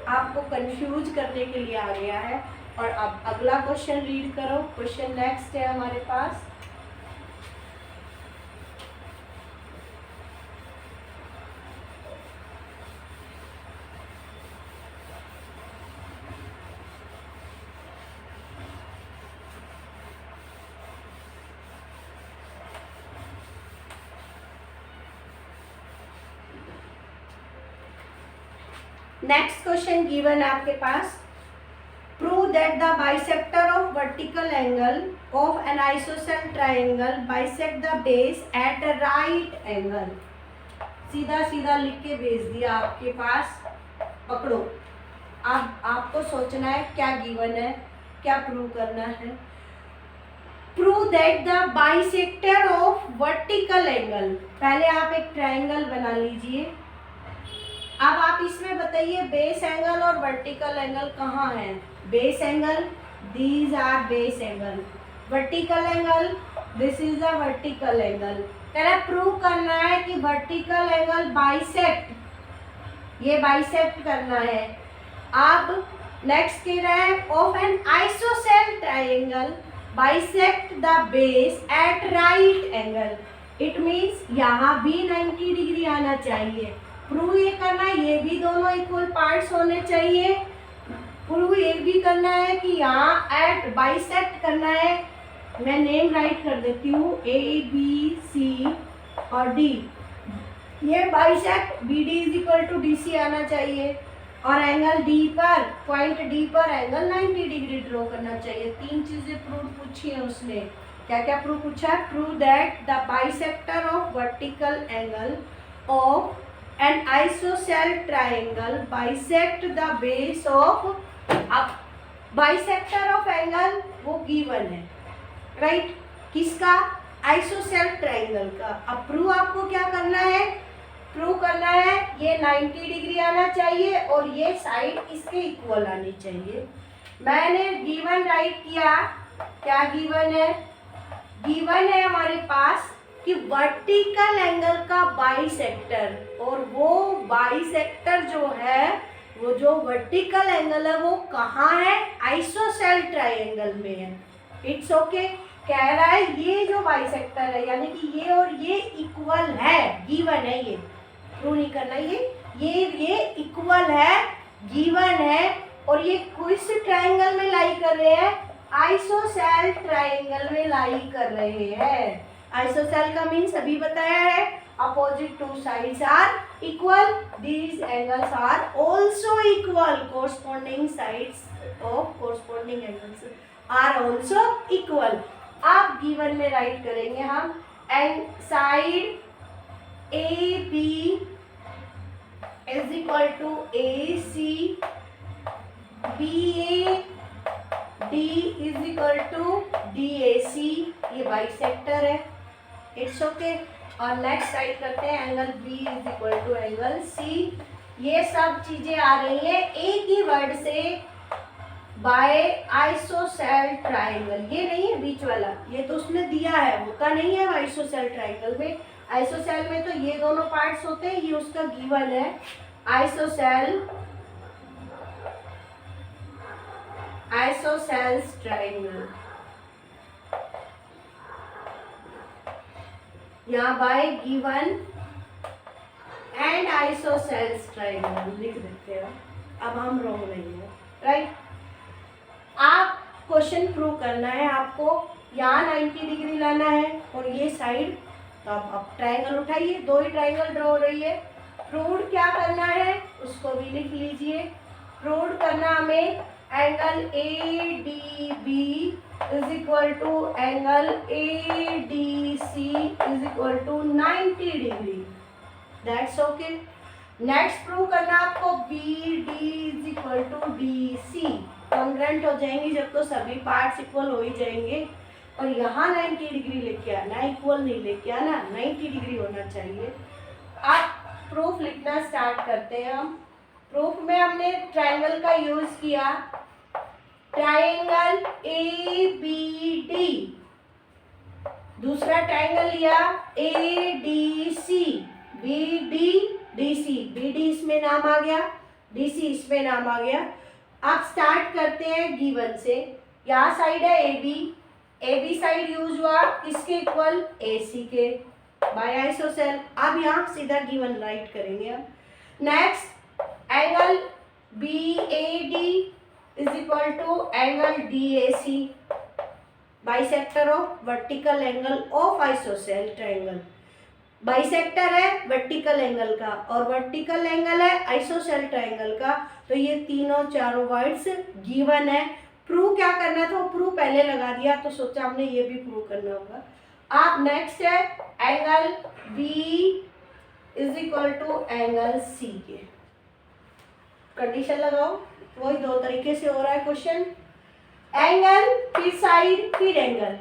आपको कंफ्यूज करने के लिए आ गया है। और अब अगला क्वेश्चन रीड करो। क्वेश्चन नेक्स्ट है हमारे पास, नेक्स्ट क्वेश्चन गिवन है आपके पास, prove that the bisector of vertical angle of an isosceles triangle bisect the base at right angle. सीधा सीधा लिख के भेज दिया आपके पास, पकड़ो। अब आपको सोचना है क्या गिवन है, क्या प्रूव करना है। Prove that the bisector of vertical angle, पहले आप एक ट्रायंगल बना लीजिए। अब आप इसमें बताइए बेस एंगल और वर्टिकल एंगल कहाँ है। Base angle, these are base angle. Vertical angle, this is the vertical angle. कह रहा प्रूव करना है कि वर्टिकल एंगल बाइसेक्ट, ये बाइसेक्ट करना है। अब नेक्स्ट कह रहा है of an isosceles triangle bisect the base at right angle. It means यहाँ भी 90 डिग्री आना चाहिए। प्रूव ये करना है ये भी दोनों इक्वल पार्ट्स होने चाहिए। प्रूव ये भी करना है कि यहाँ एट बाइसेक्ट करना है। मैं नेम राइट कर देती हूँ, ABC और D। ये bisect BD is equal to DC आना चाहिए और एंगल D पर, पॉइंट D पर एंगल 90 डिग्री ड्रॉ करना चाहिए। तीन चीजें प्रूव पूछी है उसने। क्या क्या प्रूव पूछा है? Prove that the bisector of vertical angle of an isosceles triangle bisect the base of. अब बाइसेक्टर ऑफ एंगल वो गिवन है, राइट। किसका? आइसोसेल ट्रायंगल का। अब प्रूव आपको क्या करना है? प्रूव करना है ये 90 डिग्री आना चाहिए और ये साइड इसके इक्वल आनी चाहिए। मैंने गिवन राइट किया। क्या गिवन है? गिवन है हमारे पास कि वर्टिकल एंगल का बाइसेक्टर, और वो बाइसेक्टर जो है, वो जो वर्टिकल एंगल है वो कहाँ है? आइसोसेल ट्रायंगल में है। It's okay. कह रहा है ये जो बाइसेक्टर है यानी कि ये और ये इक्वल है, गिवन है। ये प्रूव नहीं करना, ये इक्वल है, गिवन है। और ये किस ट्रायंगल में लाई कर रहे हैं? आइसोसेल ट्रायंगल में लाई कर रहे हैं। आइसोसेल का मीन्स अभी बताया है, opposite two sides are equal, these angles are also equal, corresponding sides of corresponding angles are also equal. आप गिवन में राइट करेंगे हम, and side AB is equal to AC, BA D is equal to DAC। ये bisector है, it's okay. और next side करते हैं, angle B is equal to angle C। ये सब चीजें आ रही है एक ही वर्ड से, बाय आइसोसेल ट्रायंगल। ये नहीं है बीच वाला, ये तो उसने दिया है, होता नहीं है आइसोसेल ट्रायंगल में। आइसोसेल में तो ये दोनों पार्ट्स होते हैं, ये उसका गिवन है। आइसोसेल्स ट्रायंगल, यहाँ bye given and isosceles triangle लिख देते हैं। अब हम रॉन्ग नहीं है, राइट। आप क्वेश्चन प्रूव करना है आपको, यहाँ 90 डिग्री लाना है और ये साइड तो अब ट्रायंगल उठाइए, 2 ही ट्रायंगल ड्रॉ हो रही है। प्रूव क्या करना है उसको भी लिख लीजिए। प्रूव करना हमें angle ADB is equal to angle ADC is equal to 90 degree. That's okay. Next prove करना आपको BD is equal to DC। Congruent हो जाएंगी जब तो सभी पार्ट्स इक्वल हो ही जाएंगे। और यहाँ 90 डिग्री लेके आना, इक्वल नहीं लेके आना, 90 डिग्री होना चाहिए। आप प्रूफ लिखना स्टार्ट करते हैं हम। प्रूफ में हमने ट्रायंगल का यूज किया, ट्रायंगल ABD, दूसरा ट्रायंगल लिया ADC, BD इसमें नाम आ गया, DC इसमें नाम आ गया। अब स्टार्ट करते हैं गिवन से। यहाँ साइड है AB साइड यूज हुआ किसके इक्वल, AC के, बाय आइसोसेल। अब यहाँ सीधा गिवन राइट करेंगे हम। Next angle BAD is equal to angle DAC, bisector of vertical angle of isosceles triangle. Bisector है वर्टिकल एंगल का और वर्टिकल एंगल है आइसोसेल ट्रायंगल का। तो ये तीनों चारों वर्ड्स गिवन है। प्रूव क्या करना था, प्रूव पहले लगा दिया तो सोचा हमने ये भी प्रूव करना होगा। आप नेक्स्ट है angle B is equal to angle C के, कंडीशन लगाओ। वही 2 तरीके से हो रहा है क्वेश्चन। एंगल फिर साइड फिर angle,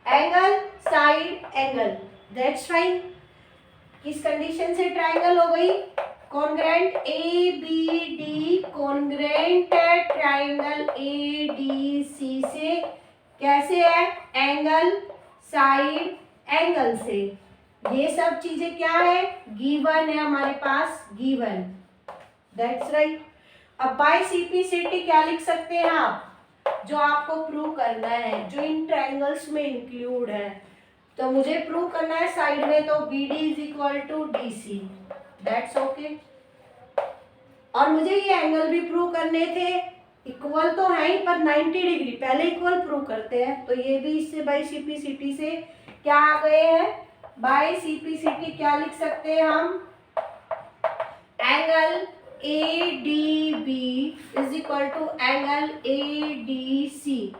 angle side angle, that's fine. किस कंडीशन से ट्रायंगल हो गई, कॉन्ग्रुएंट ABD कॉन्ग्रुएंट है ट्रायंगल ADC से। कैसे है, एंगल साइड एंगल से। ये सब चीजें क्या है, गिवन है हमारे पास, गिवन, दैट्स राइट। अब बाय CP/CT क्या लिख सकते हैं आप, जो आपको प्रूव करना है, जो इन ट्रायंगल्स में इंक्लूड है। तो मुझे प्रूव करना है साइड में, तो BD is equal to DC, that's okay. और मुझे ये एंगल भी प्रूव करने थे, इक्वल तो है ही पर 90 डिग्री, पहले इक्वल प्रूव करते हैं। तो ये भी इससे बाय CP/CT से क्या आ गए हैं, बाय CP/CT क्या लिख सकते हैं हम, angle ADB is equal to angle ADC।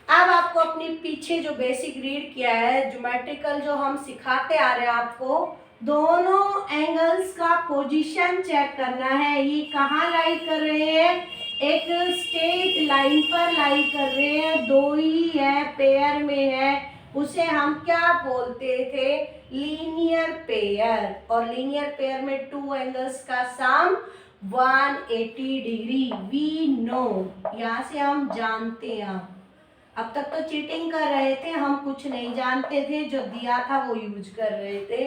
अब आपको अपनी पीछे जो बेसिक रीड किया है, ज्योमेट्रिकल जो हम सिखाते आ रहे हैं आपको, दोनों एंगल्स का पोजीशन चेक करना है। ये कहाँ लाई कर रहे हैं, एक स्ट्रेट लाइन पर लाई कर रहे हैं, 2 ही है, पेयर में है, उसे हम क्या बोलते थे, लीनियर पेयर। और लीनियर पेयर में 2 एंगल्स का सम 180 डिग्री, वी नो, यहाँ से हम जानते हैं। अब तक तो चीटिंग कर रहे थे, हम कुछ नहीं जानते थे, जो दिया था वो यूज कर रहे थे।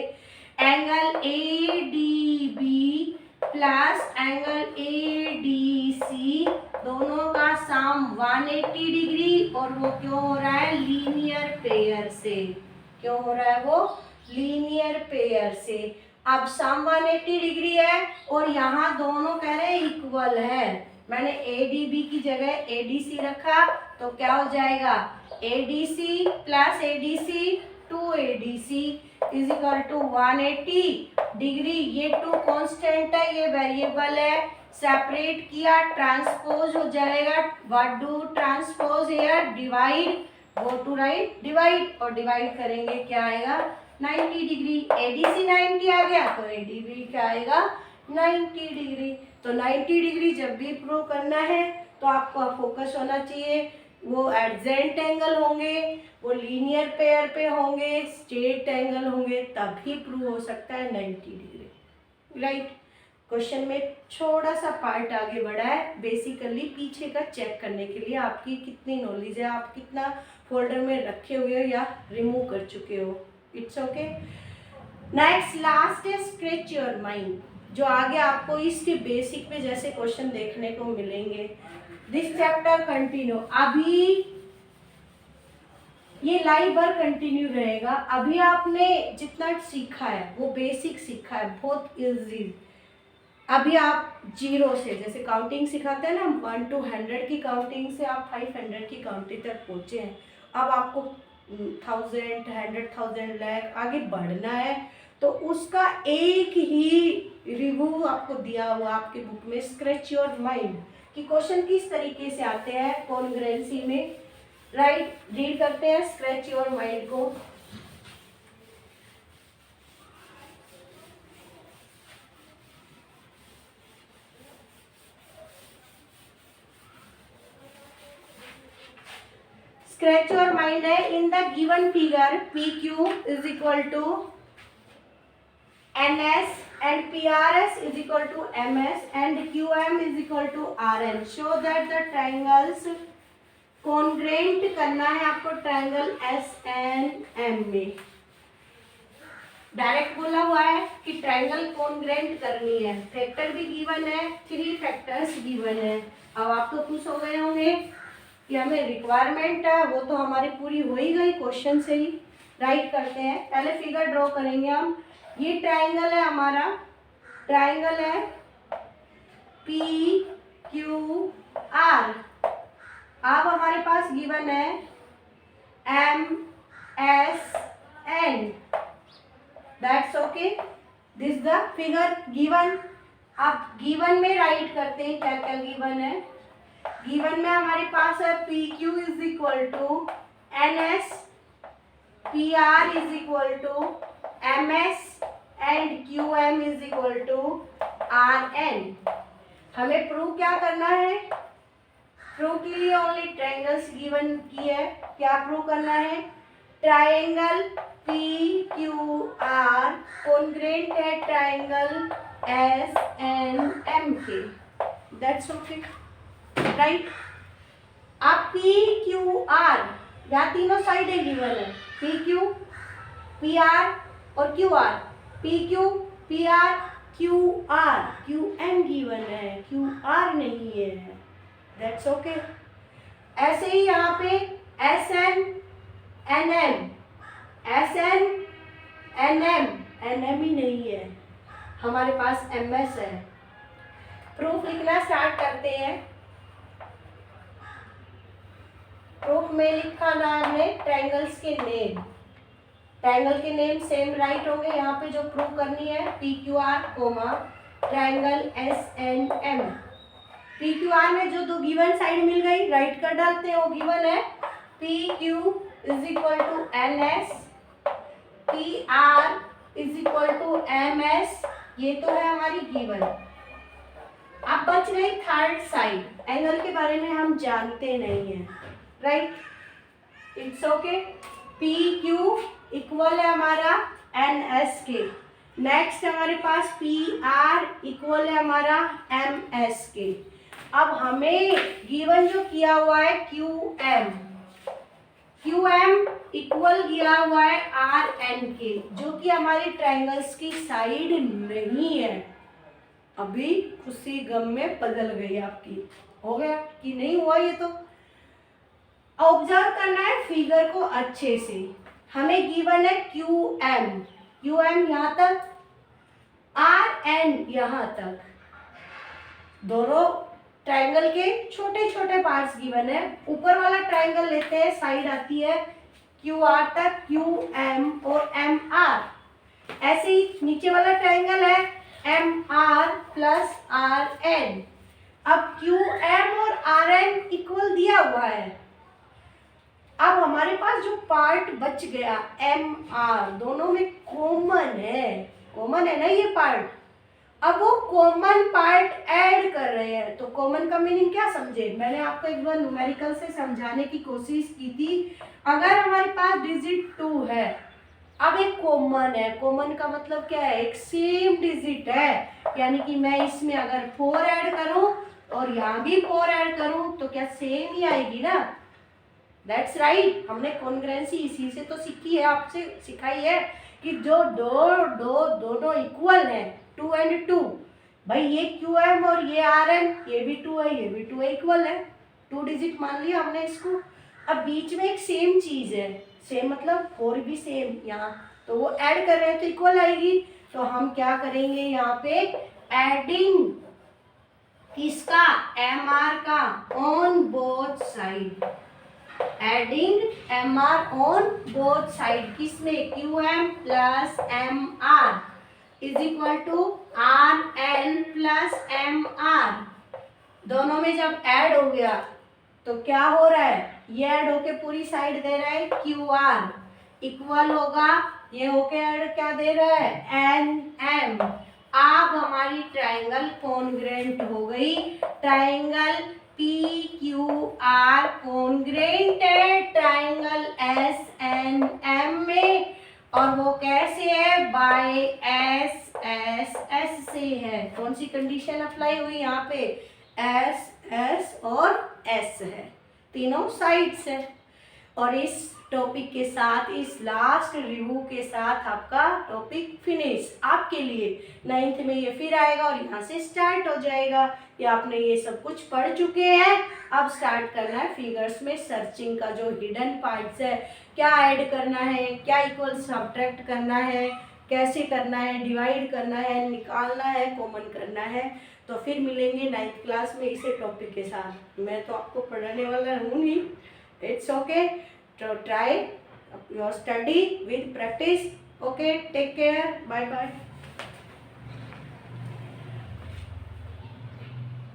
Angle ADB plus angle ADC दोनों का सम 180 डिग्री, और वो क्यों हो रहा है, लीनियर पेयर से। क्यों हो रहा है वो, लीनियर पेयर से। अब सम 180 डिग्री है और यहाँ दोनों कह रहे हैं इक्वल है। मैंने ADB की जगह ADC रखा तो क्या हो जाएगा, ADC plus ADC 2ADC is equal to 180 degree. ये 2 कांस्टेंट है, ये वेरिएबल है, सेपरेट किया, ट्रांसपोज हो जाएगा। What do transpose here, divide, go to right, divide, और डिवाइड करेंगे क्या आएगा, 90 डिग्री। ADC 90 आ गया तो ADB क्या आएगा, 90 डिग्री। तो 90 डिग्री जब भी प्रूव करना है तो आपको फोकस होना चाहिए, वो एडजेंट एंगल होंगे, वो लीनियर पेयर पे होंगे, स्ट्रेट एंगल होंगे, तभी प्रूव हो सकता है 90 डिग्री, राइट। क्वेश्चन में छोटा सा पार्ट आगे बढ़ा है, बेसिकली पीछे का चेक करने के लिए आपकी कितनी नॉलेज है, आप कितना फोल्डर में रखे हुए हो या रिमूव कर चुके हो, इट्स ओके। नेक्स्ट लास्ट है स्ट्रेच योर माइंड, जो आगे आपको इसके बेसिक में जैसे क्वेश्चन देखने को मिलेंगे। दिस चैप्टर कंटिन्यू, अभी ये लाइव भर कंटिन्यू रहेगा। अभी आपने जितना सीखा है वो बेसिक सीखा है, बहुत इजी। अभी आप 0 से, जैसे काउंटिंग सिखाते हैं ना हम, 1 to 100 की काउंटिंग से आप 500 की काउंटिंग तक पहुंचे हैं, अब आपको 1000, 100,000, लाख आगे बढ़ना है तो उसका एक ही रिव्यू आपको दिया हुआ आपके बुक में, स्क्रैच योर माइंड, कि क्वेश्चन किस तरीके से आते हैं कॉन्ग्रुएंसी में। राइट, रीड करते हैं स्क्रैच योर माइंड को। स्क्रैच योर माइंड है, in the given figure PQ is equal to NS and PRS is equal to MS and QM is equal to RN. Show that the triangles congruent करना है आपको triangle SNM में। Direct बोला हुआ है कि triangle congruent करनी है, फैक्टर भी गिवन है, 3 फैक्टर्स गिवन है। अब आप तो खुश हो गए होंगे कि हमें रिक्वायरमेंट है, वो तो हमारी पूरी हो ही गई क्वेश्चन से ही। राइट करते हैं, पहले फिगर ड्रॉ करेंगे हम। ये ट्रायंगल है हमारा, ट्रायंगल है PQR। अब हमारे पास गिवन है MSN, that's okay, this the figure given. अब गिवन में राइट करते हैं क्या क्या गिवन है। गिवन में हमारे पास है PQ is equal to NS, PR is equal to MS and QM is equal to RN। हमें प्रूव क्या करना है, प्रूव के लिए ओनली ट्रायंगल्स गिवन की है। क्या प्रूव करना है, ट्रायंगल PQR कॉन्ग्रुएंट है ट्रायंगल SNM के, दैट्स ओके। राइट, अब PQR यहाँ तीनों साइड गिवन है, PQ, PR और QR, PQ, PR, QR, QM given है, QR नहीं है, दैट्स ओके। ऐसे ही यहाँ पे SN, NM, SN, NM, NM ही नहीं है, हमारे पास MS है। प्रूफ लिखना स्टार्ट करते हैं। प्रूफ में लिखा ना हमने ट्रायंगल्स के नेम, ट्रायंगल के नेम सेम राइट होंगे। यहाँ पे जो प्रूव करनी है PQR comma triangle SNM। PQR में जो दो गिवन साइड मिल गई राइट कर डालते हैं, वो गिवन है PQ is equal to NS, PR is equal to MS, ये तो है हमारी गिवन। अब बच गई थर्ड साइड, एंगल के बारे में हम जानते नहीं हैं। Right, it's okay. PQ equal है हमारा NS के। नेक्स्ट हमारे पास PR इक्वल है हमारा MS के। अब हमें गिवन जो किया हुआ है QM, QM इक्वल किया हुआ है RN के, जो कि हमारी ट्रायंगल्स की साइड नहीं है। अभी खुशी गम में बदल गई आपकी, हो गया कि नहीं हुआ। ये तो ऑब्जर्व करना है फिगर को अच्छे से। हमें गिवन है QM, QM यहाँ तक, RN यहाँ तक, दोनों ट्रायंगल के छोटे छोटे पार्ट्स गिवन है। ऊपर वाला ट्रायंगल लेते हैं, साइड आती है QR तक, QM और MR। ऐसे ही नीचे वाला ट्रायंगल है MR प्लस RN। अब QM और RN इक्वल दिया हुआ है। अब हमारे पास जो पार्ट बच गया MR, दोनों में कॉमन है ना ये पार्ट। अब वो कॉमन पार्ट ऐड कर रहे हैं, तो कॉमन का मीनिंग क्या समझे, मैंने आपको एक बार न्यूमेरिकल से समझाने की कोशिश की थी। अगर हमारे पास डिजिट 2 है, अब एक कॉमन है, कॉमन का मतलब क्या है, एक सेम डिजिट है, यानी कि मैं इसमें अगर 4 ऐड करूं और यहाँ भी 4 ऐड करूं तो क्या सेम ही आएगी ना। दैट्स राइट, हमने कॉन्ग्रुएंसी इसी से तो सीखी है, आपसे सिखाई है कि जो दोनों इक्वल है 2 and 2, भाई ये QM और ये RN, ये भी 2 है, ये भी 2 है, इक्वल है, 2 डिजिट मान लिया हमने इसको। अब बीच में एक सेम चीज है, सेम मतलब 4 भी सेम यहाँ, तो वो ऐड कर रहे हैं तो इक्वल आएगी। तो हम क्या करेंगे यहाँ पे, एडिंग किसका, MR का, on both side. Adding M R on both side, किसमें, Q M plus M R is equal to R N plus M R. दोनों में जब ऐड हो गया तो क्या हो रहा है, ये ऐड होके पूरी साइड दे रहा है क्यू आर, इक्वल होगा ये होके ऐड क्या दे रहा है एन एम। अब हमारी ट्राइंगल कॉन्ग्रेंट हो गई, triangle P Q R congruent है ट्राइंगल एस एन एम में, और वो कैसे है, बाय एस एस एस से है। कौन सी कंडीशन अप्लाई हुई यहाँ पे, एस एस और एस है, तीनों साइड्स है। और इस टॉपिक के साथ, इस लास्ट रिव्यू के साथ आपका टॉपिक फिनिश। आपके लिए 9th में ये फिर आएगा और यहाँ से स्टार्ट हो जाएगा। ये आपने ये सब कुछ पढ़ चुके हैं, अब स्टार्ट करना है फिगर्स में सर्चिंग का जो हिडन पार्ट्स है, क्या ऐड करना है, क्या इक्वल सब्ट्रैक्ट करना है, कैसे करना है, डिवाइड करना है, निकालना है, कॉमन करना है। तो फिर मिलेंगे 9th क्लास में इसे टॉपिक के साथ। मैं तो आपको पढ़ाने वाला हूँ नहीं, इट्स ओके, तो try your study with practice. Okay, take care, bye bye.